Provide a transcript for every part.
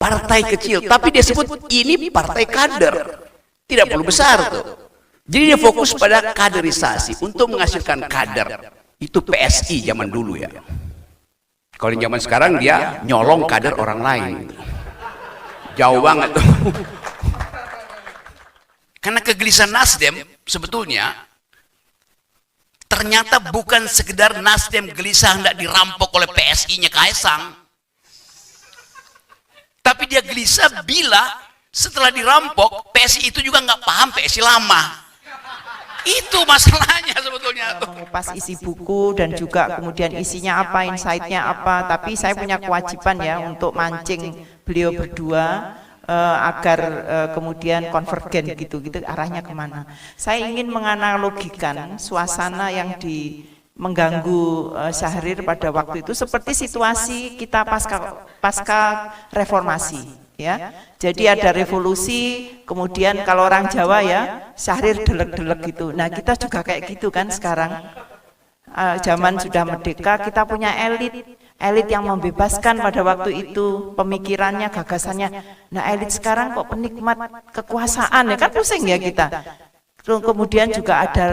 partai kecil, tapi dia sebut ini partai kader, tidak perlu besar tuh. Jadi dia fokus pada kaderisasi untuk menghasilkan kader. Itu PSI zaman dulu ya. Kalau di zaman sekarang dia nyolong kader orang lain, jauh banget tuh. Karena kegelisahan Nasdem sebetulnya ternyata bukan sekedar Nasdem gelisah hendak dirampok oleh PSI-nya Kaisang, tapi dia gelisah bila setelah dirampok PSI itu juga nggak paham PSI lama. Itu masalahnya sebetulnya. Mengupas isi buku dan juga kemudian isinya apa, insight-nya apa. Tapi saya punya kewajiban ya untuk mancing beliau berdua agar kemudian konvergen gitu arahnya kemana. Saya ingin menganalogikan suasana yang mengganggu Syahrir pada waktu itu seperti situasi kita pasca reformasi. Ya, jadi ada revolusi, kemudian kalau orang Jawa ya Syahrir delek-delek gitu. Nah kita juga kayak gitu kan sekarang. Zaman sudah merdeka, kita punya elit yang membebaskan pada waktu itu pemikirannya, gagasannya. Nah elit sekarang kok penikmat kekuasaan ya kan pusing ya kita. Kemudian juga ada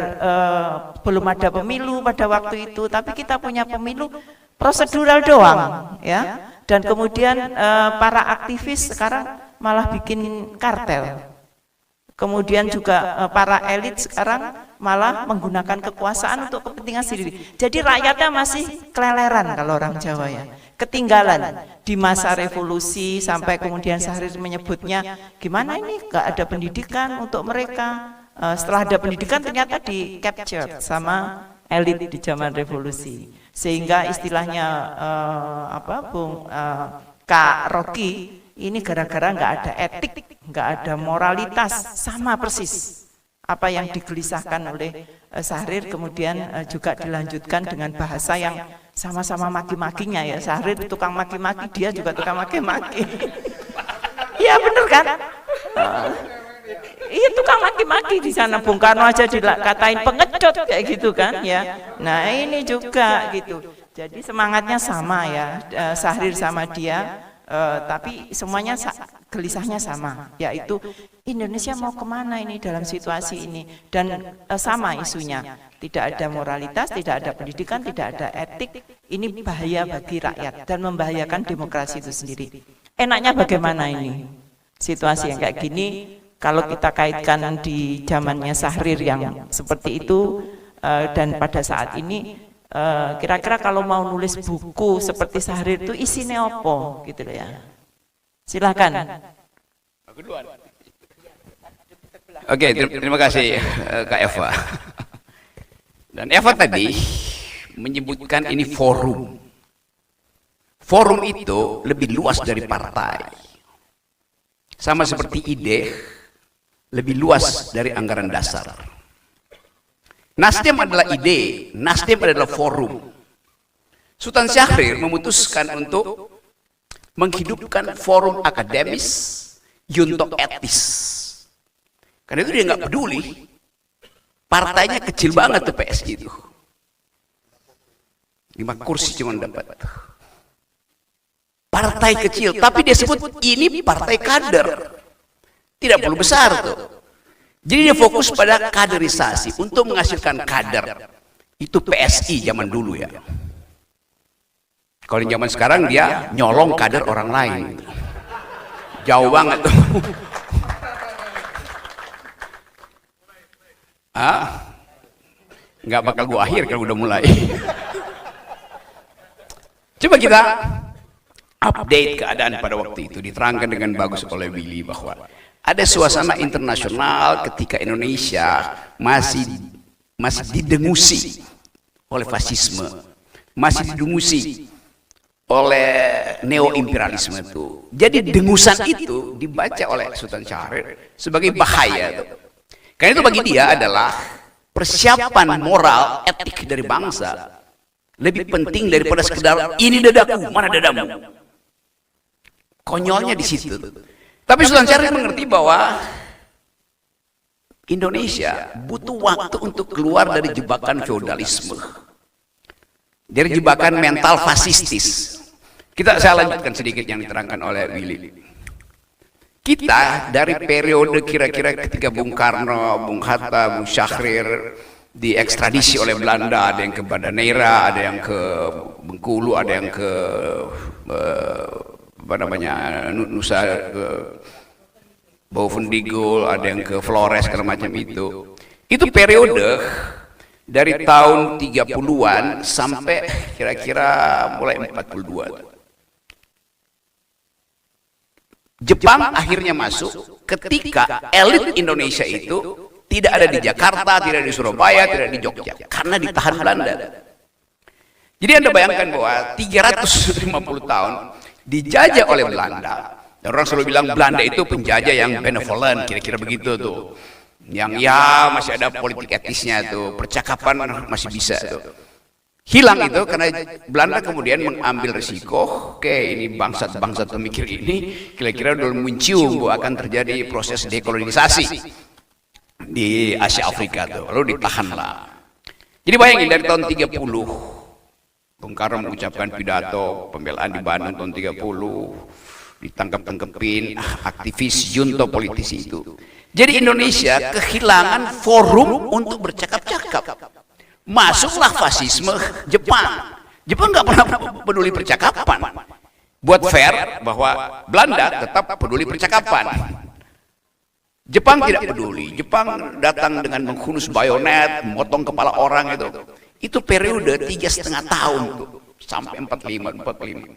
belum ada pemilu pada waktu itu, tapi kita punya pemilu prosedural doang ya. Dan kemudian para aktivis sekarang malah bikin kartel. Kemudian juga para elit sekarang malah menggunakan kekuasaan untuk kepentingan sendiri. Jadi rakyatnya masih keleleran kalau orang Jawa ya. Ketinggalan di masa revolusi sampai kemudian Syahrir menyebutnya gimana ini gak ada pendidikan untuk mereka. Setelah ada pendidikan ternyata di capture sama elit di zaman revolusi, sehingga istilahnya Kak Rocky ini gara-gara nggak ada etik, nggak ada moralitas, sama persis apa yang digelisahkan oleh Syahrir, kemudian juga dilanjutkan dengan bahasa yang sama-sama maki-makinya ya. Syahrir tukang maki-maki, dia juga tukang maki-maki. Iya bener kan? Iya tukang maki-maki di sana. Bung Karno aja dikatain pengecut kayak gitu kan ya. Nah ini juga gitu. Jadi semangatnya sama ya, Syahrir sama dia, tapi semuanya gelisahnya sama, yaitu Indonesia mau kemana ini dalam situasi ini, dan sama isunya. Tidak ada moralitas, tidak ada pendidikan, tidak ada etik. Ini bahaya bagi rakyat dan membahayakan demokrasi itu sendiri. Enaknya bagaimana ini? Situasi yang kayak gini, kalau kita kaitkan di zamannya Syahrir yang seperti itu dan pada saat ini, kira-kira kalau mau nulis buku seperti Syahrir itu isinya apa gitu ya. Silakan. Oke, terima kasih Kak Eva. Dan Eva tadi menyebutkan ini forum. Forum itu lebih luas dari partai. Sama seperti ide lebih luas dari anggaran dasar. Nasdem adalah ide, Nasdem adalah forum. Sultan Syahrir memutuskan untuk menghidupkan forum akademis, untuk etis. Karena itu dia nggak peduli. Partainya kecil banget tuh PSI itu. 5 kursi cuma dapat. Partai kecil, tapi dia sebut ini partai kader. Tidak perlu besar tuh. Jadi dia fokus pada kaderisasi untuk menghasilkan kader. Itu PSI zaman dulu ya. Kalau di zaman sekarang dia nyolong kader orang lain. Jauh banget tuh. Nggak bakal gua akhir kalau udah mulai. Coba kita update keadaan pada waktu itu. Diterangkan dengan bagus oleh Willy bahwa ada suasana internasional ketika Indonesia masih didengusi oleh fasisme, masih didengusi oleh neo-imperialisme itu. Jadi dengusan itu dibaca oleh Sultan Syahrir sebagai bahaya. Karena itu bagi dia adalah persiapan moral etik dari bangsa lebih penting daripada sekedar ini dadaku, mana dadamu. Konyolnya di situ. Tapi Sultan Syahrir mengerti bahwa Indonesia butuh waktu untuk keluar dari jebakan feodalisme, dari jebakan mental fasistis. Saya lanjutkan sedikit yang diterangkan oleh Willy. Kita dari periode kira-kira ketika Bung Karno, Bung Hatta, Bung Syahrir diekstradisi oleh Belanda, ada yang ke Banda Neira, ada yang ke Bengkulu, ada yang ke apa namanya Nusa ke Bovendigul, ada yang ke Flores segala macam itu. Itu periode dari tahun 30-an sampai kira-kira mulai 42. Jepang akhirnya masuk ketika elit Indonesia itu tidak ada di Jakarta, tidak di Surabaya, tidak di Jogja, karena ditahan Belanda. Jadi Anda bayangkan bahwa 350 tahun dijajah oleh Belanda. Dan orang selalu bilang Belanda itu penjajah yang benevolent, kira-kira begitu tuh. Yang ya masih ada politik etisnya tuh, percakapan masih bisa tuh. Hilang itu karena Belanda kemudian mengambil risiko, oke ini bangsat-bangsat pemikir ini kira-kira udah mencium bahwa akan terjadi proses dekolonisasi di Asia Afrika tuh, lalu ditahanlah. Jadi bayangin dari tahun 30 Bung Karno mengucapkan pidato pembelaan di Bandung tahun 30, ditangkap-tangkepin aktivis junto politisi itu. Jadi Indonesia kehilangan forum untuk bercakap-cakap. Masuklah fasisme Jepang. Jepang nggak pernah peduli percakapan. Buat fair bahwa Belanda tetap peduli percakapan. Jepang tidak peduli. Jepang datang dengan menghunus bayonet, memotong kepala orang itu. Itu periode 3,5 tahun sampai 45.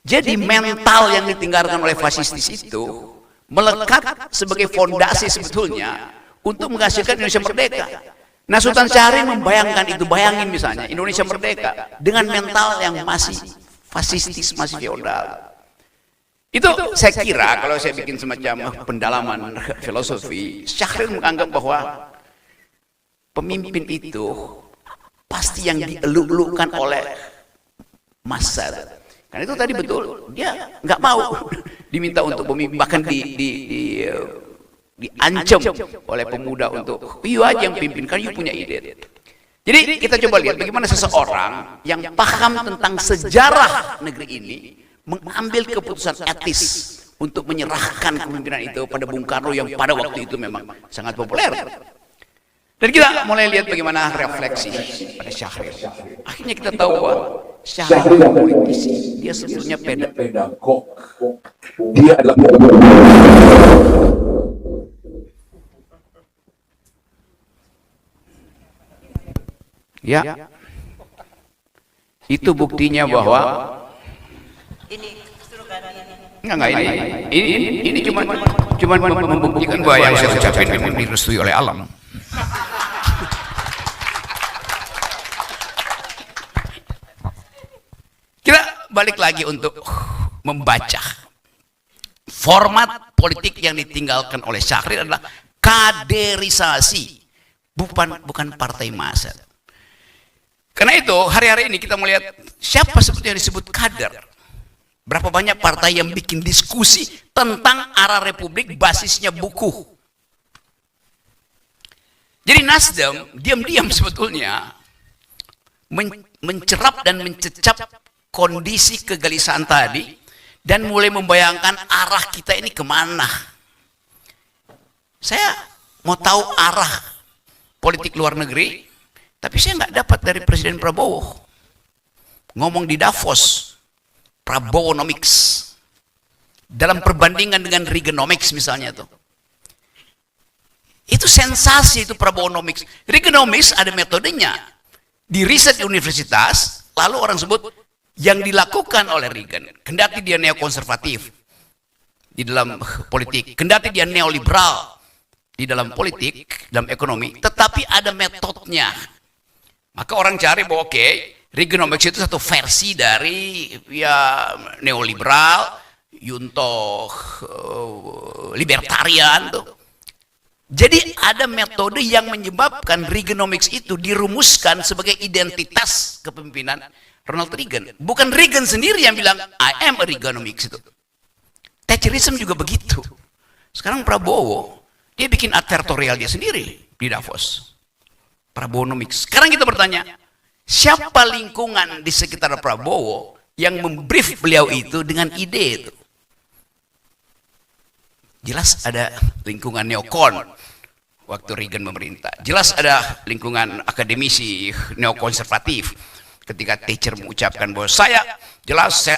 Jadi mental yang ditinggalkan oleh fasistis itu melekat sebagai fondasi sebetulnya untuk menghasilkan Indonesia merdeka. Nah, Sultan Syahrir membayangkan itu, bayangin misalnya Indonesia merdeka dengan mental yang masih fasistis, masih feodal. Itu saya kira kalau saya bikin semacam pendalaman filosofi, Syahrir menganggap bahwa pemimpin itu pasti yang dieluk-elukkan oleh massa. Karena itu tadi betul, dia nggak mau diminta untuk pemimpin, bahkan diancam oleh pemuda untuk you aja yang pimpin, kan you punya ide. Jadi kita coba lihat bagaimana seseorang yang paham tentang sejarah negeri ini mengambil keputusan etis untuk menyerahkan kepemimpinan itu pada Bung Karno yang pada waktu itu memang sangat populer. Dan kita mulai lihat bagaimana refleksi pada Syahrir. Akhirnya kita tahu bahwa Syahrir politisi, dia sebetulnya pedagog. Dia adalah ya, itu buktinya bahwa enggak ini cuma membuktikan bahwa yang saya ucapin memang direstui oleh alam. Kita balik lagi untuk membaca format politik yang ditinggalkan oleh Syahrir adalah kaderisasi, bukan partai massa. Karena itu hari-hari ini kita melihat siapa sebetulnya yang disebut kader. Berapa banyak partai yang bikin diskusi tentang arah republik basisnya buku. Jadi Nasdem diam-diam sebetulnya mencerap dan mencecap kondisi kegelisahan tadi dan mulai membayangkan arah kita ini kemana. Saya mau tahu arah politik luar negeri, tapi saya nggak dapat dari Presiden Prabowo. Ngomong di Davos, Prabowonomics. Dalam perbandingan dengan Reaganomics misalnya tuh. Itu sensasi itu Prabowonomics. Reaganomics ada metodenya. Di riset di universitas, lalu orang sebut yang dilakukan oleh Reagan, kendati dia neokonservatif di dalam politik, kendati dia neoliberal di dalam politik, dalam ekonomi, tetapi ada metodenya. Maka orang cari bahwa oke, Reaganomics itu satu versi dari ya neoliberal, junto libertarian tuh. Jadi ada metode yang menyebabkan Reaganomics itu dirumuskan sebagai identitas kepemimpinan Ronald Reagan. Bukan Reagan sendiri yang bilang I am a Reaganomics itu. Thatcherism juga begitu. Sekarang Prabowo dia bikin advertorial dia sendiri di Davos. Prabowonomics. Sekarang kita bertanya, siapa lingkungan di sekitar Prabowo yang membrief beliau itu dengan ide itu? jelas ada lingkungan neokon waktu Reagan memerintah. Jelas ada lingkungan akademisi neokonservatif ketika Thatcher mengucapkan bahwa saya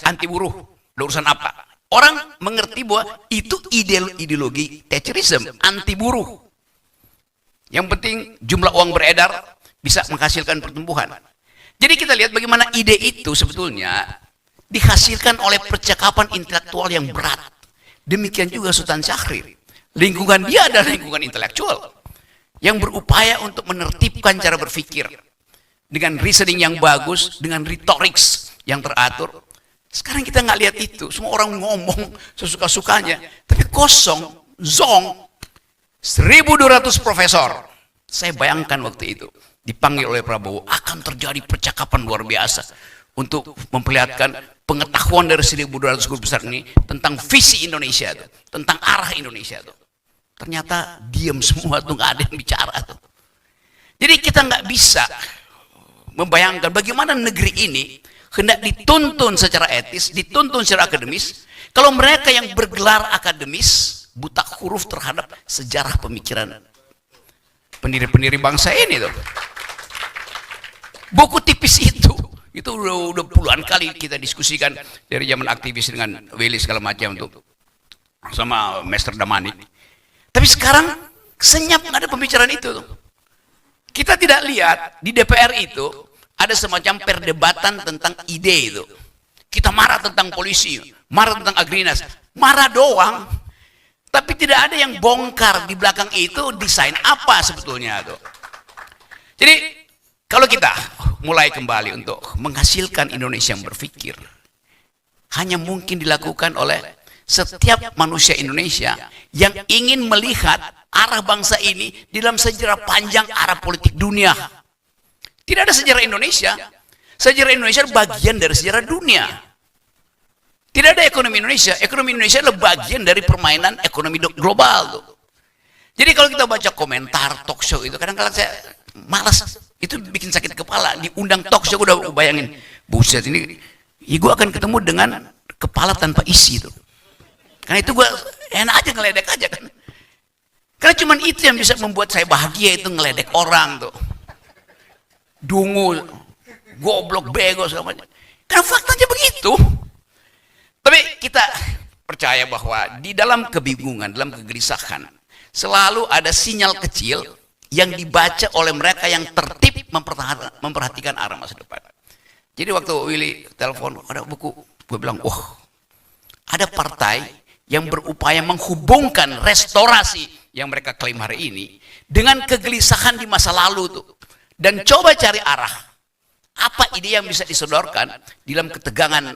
anti buruh. Urusan apa? Orang mengerti bahwa itu ideologi Thatcherism, anti buruh. Yang penting jumlah uang beredar bisa menghasilkan pertumbuhan. Jadi kita lihat bagaimana ide itu sebetulnya dihasilkan oleh percakapan intelektual yang berat. Demikian juga Sultan Syahrir. Lingkungan dia adalah lingkungan intelektual yang berupaya untuk menertibkan cara berpikir dengan reasoning yang bagus, dengan retorik yang teratur. Sekarang kita nggak lihat itu, semua orang ngomong sesuka-sukanya, tapi kosong, zong. 1.200 profesor, saya bayangkan waktu itu dipanggil oleh Prabowo, akan terjadi percakapan luar biasa untuk memperlihatkan pengetahuan dari 1.200 guru besar ini tentang visi Indonesia itu, tentang arah Indonesia itu. Ternyata diam semua tuh, nggak ada yang bicara tuh. Jadi kita nggak bisa membayangkan bagaimana negeri ini hendak dituntun secara etis, dituntun secara akademis, kalau mereka yang bergelar akademis buta huruf terhadap sejarah pemikiran pendiri-pendiri bangsa ini tuh. Buku tipis itu udah puluhan kali kita diskusikan dari zaman aktivis dengan Willy segala macam tuh, sama Master Damani. Tapi sekarang senyap, nggak ada pembicaraan itu tuh. Kita tidak lihat di DPR itu ada semacam perdebatan tentang ide itu. Kita marah tentang polisi, marah tentang Agrinas, marah doang. Tapi tidak ada yang bongkar di belakang itu desain apa sebetulnya tuh. Jadi kalau kita mulai kembali untuk menghasilkan Indonesia yang berpikir, hanya mungkin dilakukan oleh setiap manusia Indonesia yang ingin melihat arah bangsa ini di dalam sejarah panjang arah politik dunia. Tidak ada sejarah Indonesia. Sejarah Indonesia bagian dari sejarah dunia. Tidak ada ekonomi Indonesia. Ekonomi Indonesia adalah bagian dari permainan ekonomi global tuh. Jadi kalau kita baca komentar talk show itu, kadang-kadang saya malas. Itu bikin sakit kepala. Diundang talk show udah bayangin, buset ini, ya gue akan ketemu dengan kepala tanpa isi tuh. Karena itu gue enak aja ngeledek aja kan. Karena cuman itu yang bisa membuat saya bahagia, itu ngeledek orang tuh. Dungu, goblok, bego segala macam. Karena faktanya begitu. Tapi kita percaya bahwa di dalam kebingungan, dalam kegelisahan, selalu ada sinyal kecil yang dibaca oleh mereka yang tertib memperhatikan arah masa depan. Jadi waktu Willy telepon, ada buku, gue bilang, wah, ada partai yang berupaya menghubungkan restorasi yang mereka klaim hari ini dengan kegelisahan di masa lalu tuh. Dan coba cari arah. Apa ide yang bisa disodorkan dalam ketegangan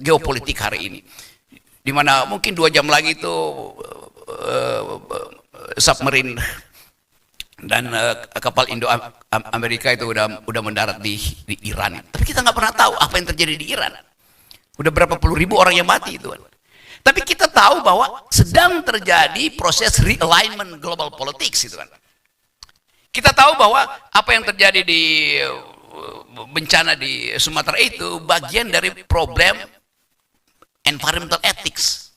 geopolitik hari ini. Dimana mungkin 2 jam lagi itu submarine dan kapal Indo-Amerika itu udah mendarat di Iran. Tapi kita nggak pernah tahu apa yang terjadi di Iran. Udah berapa puluh ribu orang yang mati itu. Tapi kita tahu bahwa sedang terjadi proses realignment global politics itu kan. Kita tahu bahwa apa yang terjadi di bencana di Sumatera itu bagian dari problem environmental ethics.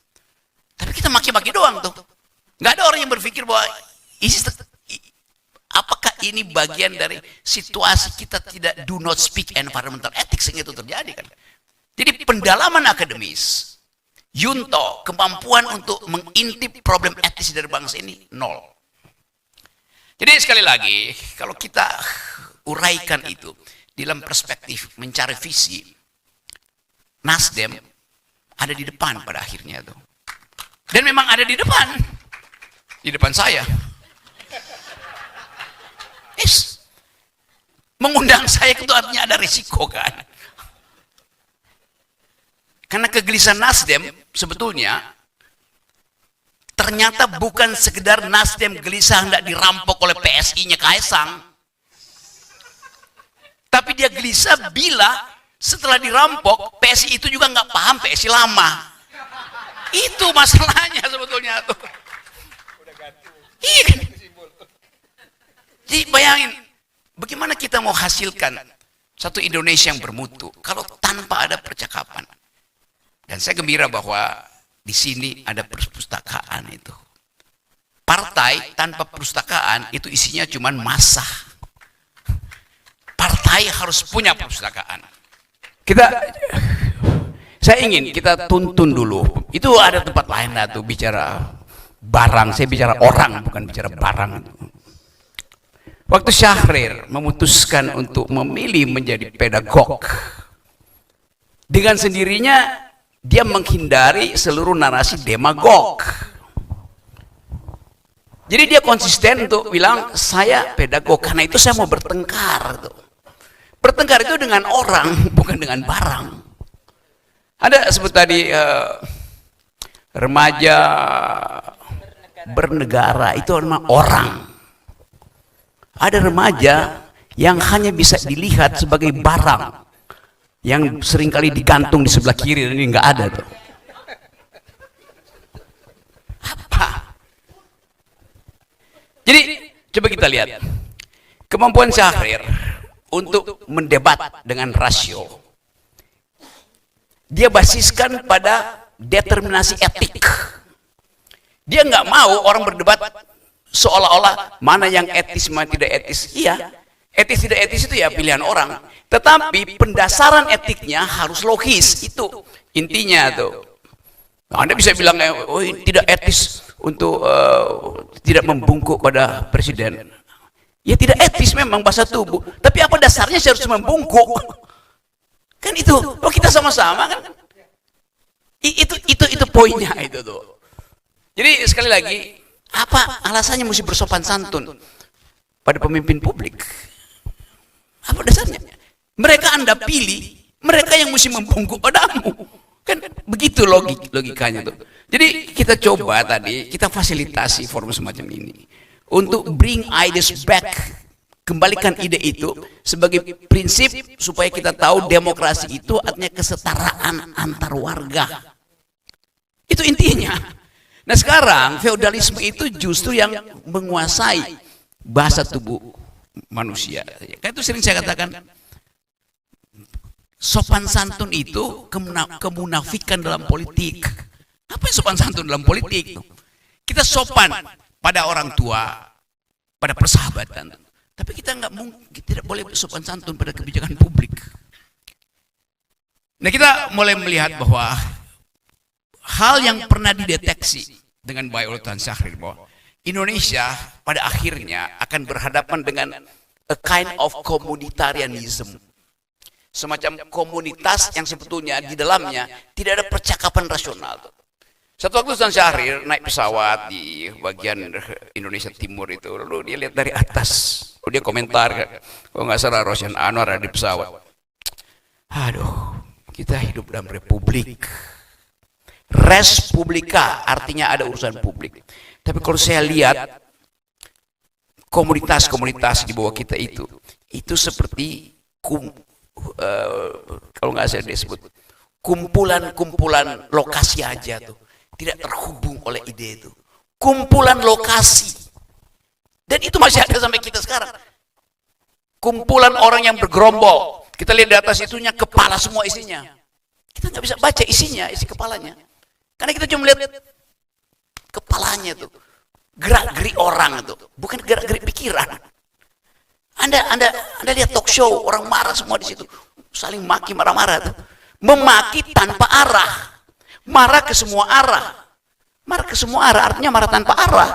Tapi kita maki-maki doang tuh. Nggak ada orang yang berpikir bahwa apakah ini bagian dari situasi kita tidak do not speak environmental ethics yang itu terjadi kan. Jadi pendalaman akademis, Yunto, kemampuan untuk mengintip problem etis dari bangsa ini nol. Jadi sekali lagi, kalau kita uraikan itu dalam perspektif mencari visi, Nasdem ada di depan pada akhirnya tuh. Dan memang ada di depan saya. Mengundang saya itu artinya ada risiko kan. Karena kegelisahan Nasdem sebetulnya ternyata bukan sekedar Nasdem gelisah hendak dirampok oleh PSI-nya Kaisang. Tapi dia gelisah bila setelah dirampok, PSI itu juga nggak paham PSI lama. Itu masalahnya sebetulnya tuh. Iya kan? Jadi bayangin, bagaimana kita mau hasilkan satu Indonesia yang bermutu kalau tanpa ada percakapan. Dan saya gembira bahwa di sini ada perpustakaan itu. Partai tanpa perpustakaan itu isinya cuman massa. Partai harus punya perpustakaan. Saya ingin kita tuntun dulu. Itu ada tempat lain lah tuh bicara barang. Saya bicara orang, bukan bicara barang. Waktu Syahrir memutuskan untuk memilih menjadi pedagog, dengan sendirinya dia menghindari seluruh narasi demagog. Jadi dia konsisten untuk bilang saya pedagog, karena itu saya mau bertengkar. Bertengkar itu dengan orang, bukan dengan barang. Ada sebut tadi remaja bernegara, itu memang orang. Ada remaja yang hanya bisa dilihat sebagai barang, yang seringkali digantung di sebelah kiri, dan ini nggak ada tuh. Apa? Jadi coba kita lihat kemampuan Syahrir untuk mendebat dengan rasio. Dia basiskan pada determinasi etik. Dia nggak mau orang berdebat seolah-olah mana yang etis, mana tidak etis. Iya, etis tidak etis itu ya pilihan orang. Tetapi pendasaran etiknya harus logis. Itu intinya tuh. Anda bisa bilang, oh tidak etis untuk tidak membungkuk pada presiden. Ya tidak etis memang bahasa tubuh. Tapi apa dasarnya saya harus membungkuk? Kan itu. Oh kita sama-sama kan? Itu poinnya itu tuh. Jadi sekali lagi, apa alasannya mesti bersopan santun pada pemimpin publik? Apa dasarnya? Mereka Anda pilih, mereka yang mesti membungkuk padamu. Kan begitu logikanya tuh. Jadi kita coba tadi, kita fasilitasi forum semacam ini untuk bring ideas back, kembalikan ide itu sebagai prinsip supaya kita tahu demokrasi itu artinya kesetaraan antar warga. Itu intinya. Nah sekarang feodalisme itu justru yang menguasai bahasa tubuh manusia. Kan itu sering saya katakan, sopan santun itu kemunafikan dalam politik. Apa yang sopan santun dalam politik? Kita sopan pada orang tua, pada persahabatan. Tapi kita tidak boleh sopan santun pada kebijakan publik. Nah kita mulai melihat bahwa hal yang pernah dideteksi dengan baik oleh Tuan Syahrir, bahwa Indonesia pada akhirnya akan berhadapan dengan a kind of communitarianism. Semacam komunitas yang sebetulnya di dalamnya tidak ada percakapan rasional. Satu waktu Tuan Syahrir naik pesawat di bagian Indonesia Timur itu, lalu dia lihat dari atas, lalu dia komentar, kalau nggak salah Rosyan Anwar ada di pesawat. Aduh, kita hidup dalam republik. Res publica artinya ada urusan publik. Tapi kalau saya lihat komunitas-komunitas di bawah kita itu seperti kalau nggak saya disebut kumpulan-kumpulan lokasi aja tuh, tidak terhubung oleh ide itu. Kumpulan lokasi, dan itu masih ada sampai kita sekarang. Kumpulan orang yang bergerombol, kita lihat di atas itunya kepala semua isinya. Kita nggak bisa baca isinya, isi kepalanya, karena kita cuma lihat kepalanya tuh, gerak-gerik orang itu, bukan gerak-gerik pikiran. Anda lihat talk show, orang marah semua di situ, saling maki, marah-marah tuh, memaki tanpa arah, marah ke semua arah, artinya marah tanpa arah,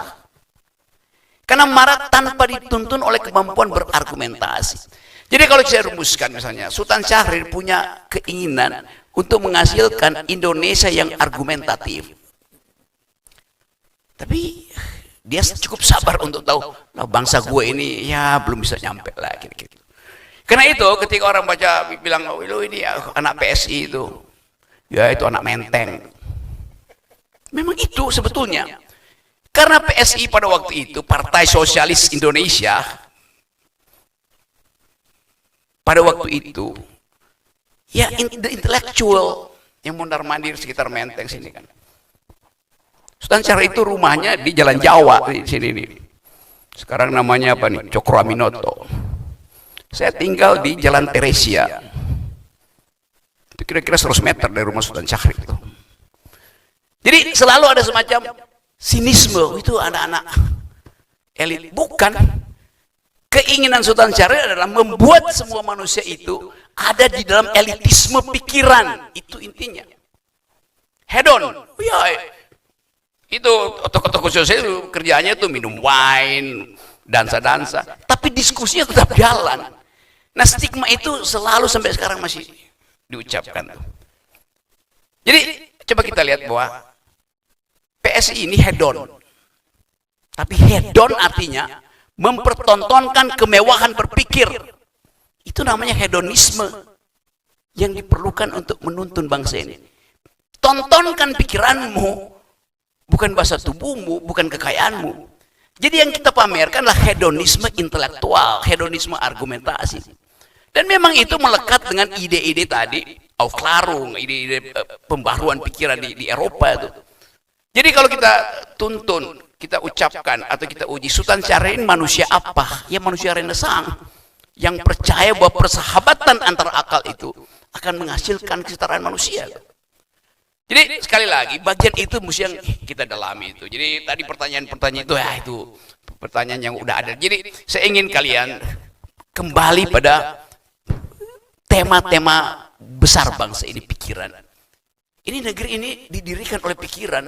karena marah tanpa dituntun oleh kemampuan berargumentasi. Jadi kalau saya rumuskan misalnya, Sultan Syahrir punya keinginan untuk menghasilkan Indonesia yang argumentatif, tapi dia cukup sabar untuk tahu, bangsa gue ini ya belum bisa nyampe lah kira-kira. Karena itu ketika orang baca bilang, oh ini ya, anak PSI itu, ya itu anak menteng. Memang itu sebetulnya. Karena PSI pada waktu itu, Partai Sosialis Indonesia, pada waktu itu, ya intelektual yang mondar-mandir sekitar menteng sini kan. Sultan Syahrir itu rumahnya di Jalan Jawa di sini nih. Sekarang namanya apa nih? Cokro Aminoto. Saya tinggal di Jalan Teresia. Itu kira-kira 100 meter dari rumah Sultan Syahrir itu. Jadi selalu ada semacam sinisme itu anak-anak elit. Bukan. Keinginan Sultan Syahrir adalah membuat semua manusia itu ada di dalam elitisme pikiran. Itu intinya. Hedon. Ya, itu tokoh-tokoh sosial itu kerjanya itu minum wine, dansa-dansa. Tapi diskusinya tetap jalan. Nah, stigma itu selalu sampai sekarang masih diucapkan. Jadi, coba kita lihat bahwa PSI ini hedon. Tapi hedon artinya mempertontonkan kemewahan berpikir. Itu namanya hedonisme yang diperlukan untuk menuntun bangsa ini. Tontonkan pikiranmu, bukan bahasa tubuhmu, bukan kekayaanmu. Jadi yang kita pamerkan adalah hedonisme intelektual, hedonisme argumentasi. Dan memang itu melekat dengan ide-ide tadi, Aufklärung, ide-ide pembaruan pikiran di Eropa itu. Jadi kalau kita tuntun, kita ucapkan atau kita uji Sultan Syahrir manusia apa? Ya manusia Renaissance yang percaya bahwa persahabatan antara akal itu akan menghasilkan kesetaraan manusia. Jadi sekali lagi bagian itu mesti yang kita dalami itu. Jadi tadi pertanyaan-pertanyaan itu ya itu pertanyaan yang udah ada. Jadi saya ingin kalian kembali pada tema-tema besar bangsa ini, pikiran. Ini negeri ini didirikan oleh pikiran.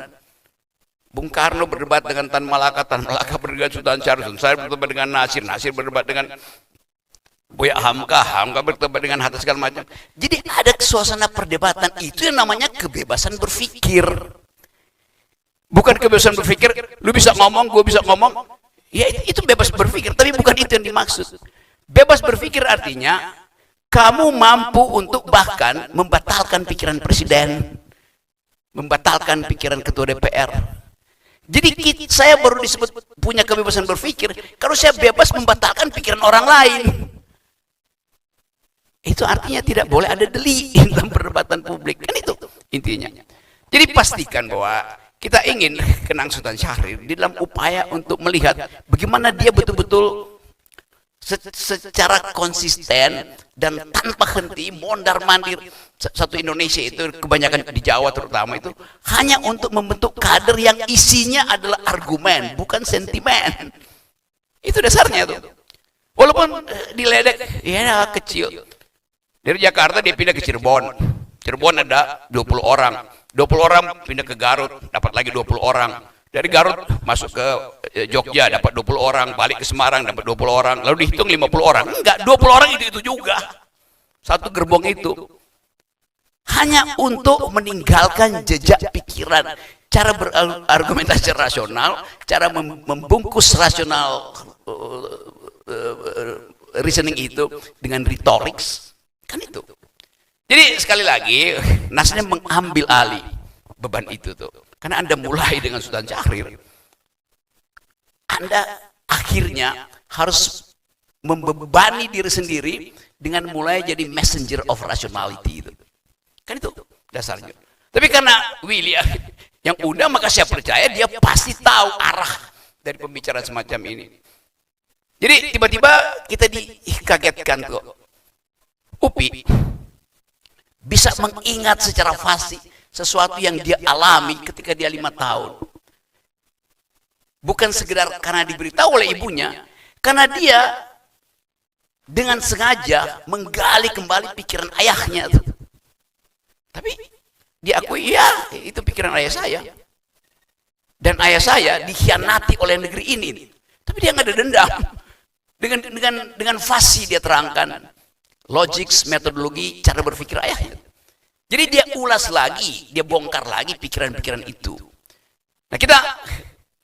Bung Karno berdebat dengan Tan Malaka, Tan Malaka berdebat Sultan Syahrir, saya berdebat dengan Nasir, Nasir berdebat dengan Buya Hamka, Hamka berdebat dengan Hatta segala macam. Jadi ada suasana perdebatan, itu yang namanya kebebasan berpikir. Bukan kebebasan berpikir, lu bisa ngomong, gue bisa ngomong. Ya itu bebas berpikir, tapi bukan itu yang dimaksud. Bebas berpikir artinya kamu mampu untuk bahkan membatalkan pikiran presiden, membatalkan pikiran ketua DPR. Jadi saya baru disebut punya kebebasan berpikir kalau saya bebas membatalkan pikiran orang lain. Itu artinya tidak boleh ada delik dalam perdebatan publik. Kan itu intinya. Jadi pastikan bahwa kita ingin kenang Sultan Syahrir di dalam upaya untuk melihat bagaimana dia betul-betul secara konsisten dan tanpa henti mondar-mandir satu Indonesia itu, kebanyakan di Jawa terutama itu hanya untuk membentuk kader yang isinya adalah argumen bukan sentimen. Itu dasarnya tuh. Walaupun diledek ya kecil. Dari Jakarta dia pindah ke Cirebon. Cirebon ada 20 orang. 20 orang pindah ke Garut, dapat lagi 20 orang. Dari Garut masuk ke Jogja dapat 20 orang, balik ke Semarang dapat 20 orang, lalu dihitung 50 orang. Enggak, 20 orang itu juga. Satu gerbong itu. Hanya untuk meninggalkan jejak pikiran, cara berargumentasi rasional, cara membungkus rasional reasoning itu dengan retorik, kan itu. Jadi sekali lagi, Nasdem mengambil alih beban itu tuh. Karena Anda mulai dengan Sultan Syahrir, Anda akhirnya harus membebani diri sendiri dengan mulai jadi messenger of rationality itu. Kan itu dasarnya. Tapi karena William yang udah, maka saya percaya dia pasti tahu arah dari pembicaraan semacam ini. Jadi tiba-tiba kita dikagetkan kok. UPI bisa mengingat secara fasih sesuatu yang dia alami ketika dia 5 tahun. Bukan sekedar karena diberitahu oleh ibunya, karena dia dengan sengaja menggali kembali pikiran ayahnya. Tapi diakui ya itu pikiran ayah saya. Dan ayah saya dikhianati oleh negeri ini. Tapi dia nggak ada dendam. Dengan fasih dia terangkan logik, metodologi, cara berpikir ayahnya. Jadi dia ulas lagi, dia bongkar lagi pikiran-pikiran itu. Nah kita,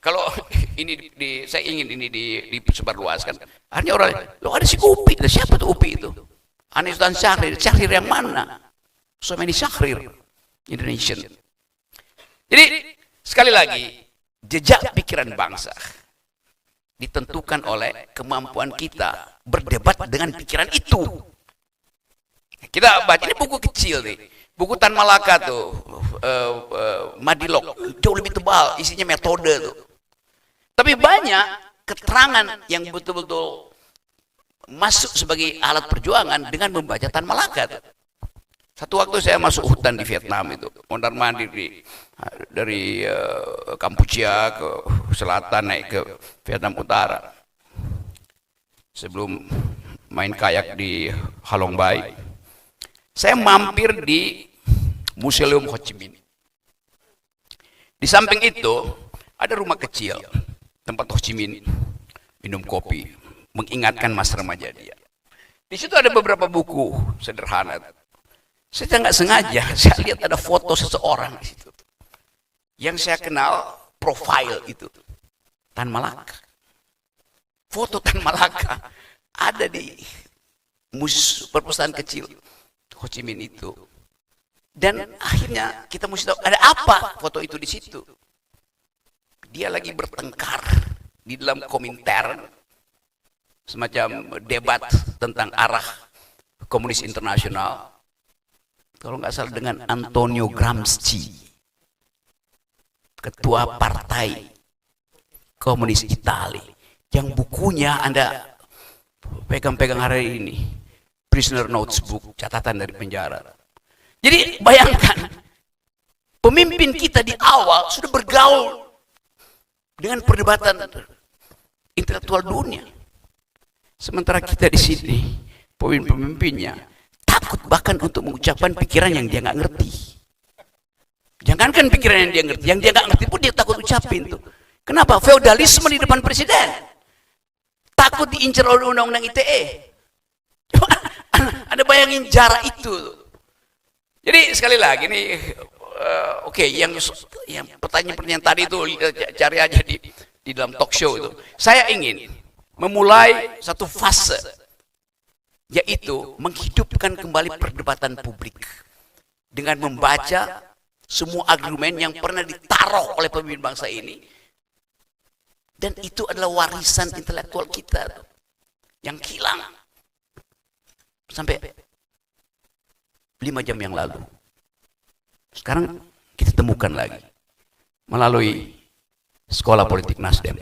kalau ini saya ingin ini disebarluaskan, hanya orang, lo ada si UPI, siapa tuh UPI itu? Aneh Sultan Syahrir, Syahrir yang mana? So many Syahrir, Indonesian. Jadi sekali lagi, jejak pikiran bangsa ditentukan oleh kemampuan kita berdebat dengan pikiran itu. Kita baca, ini buku kecil nih, buku Tan Malaka tuh, Madilog, jauh lebih tebal, isinya metode tuh. Tapi banyak keterangan yang betul-betul masuk sebagai alat perjuangan dengan membaca Tan Malaka tuh. Satu waktu saya masuk hutan di Vietnam itu, mondar-mandir di dari Kampuchea ke selatan naik ke Vietnam Utara. Sebelum main kayak di Halong Bay, saya mampir di Museum Ho Chi Minh. Di samping itu ada rumah kecil tempat Ho Chi Minh minum kopi, mengingatkan masa remaja dia. Di situ ada beberapa buku sederhana. Saya nggak sengaja, saya lihat ada foto seseorang di situ. Yang saya kenal profil itu Tan Malaka. Foto Tan Malaka ada di perpustakaan kecil Ho Chi Minh itu. Dan akhirnya kita mesti tahu ada apa foto itu di situ. Dia lagi bertengkar di dalam Komintern, semacam debat tentang arah komunis internasional. Kalau nggak salah dengan Antonio Gramsci, ketua partai komunis Italia, yang bukunya Anda pegang-pegang hari ini, Prisoner Notes Book, catatan dari penjara. Jadi bayangkan, pemimpin kita di awal sudah bergaul dengan perdebatan intelektual dunia, sementara kita di sini, pemimpin-pemimpinnya takut bahkan untuk mengucapkan pikiran yang dia nggak ngerti. Jangankan pikiran yang dia ngerti, yang dia nggak ngerti pun dia takut ucapin tuh. Kenapa? Feodalisme di depan presiden. Takut diincar oleh undang-undang ITE. Anda bayangin jarak itu. Jadi sekali lagi nih, oke, yang pertanyaan-pertanyaan tadi itu cari aja di dalam talk show itu. Saya ingin memulai satu fase, yaitu menghidupkan kembali perdebatan publik dengan membaca semua argumen yang pernah ditaruh oleh pemimpin bangsa ini, dan itu adalah warisan intelektual kita yang hilang sampai 5 jam yang lalu. Sekarang kita temukan lagi melalui Sekolah Politik Nasdem.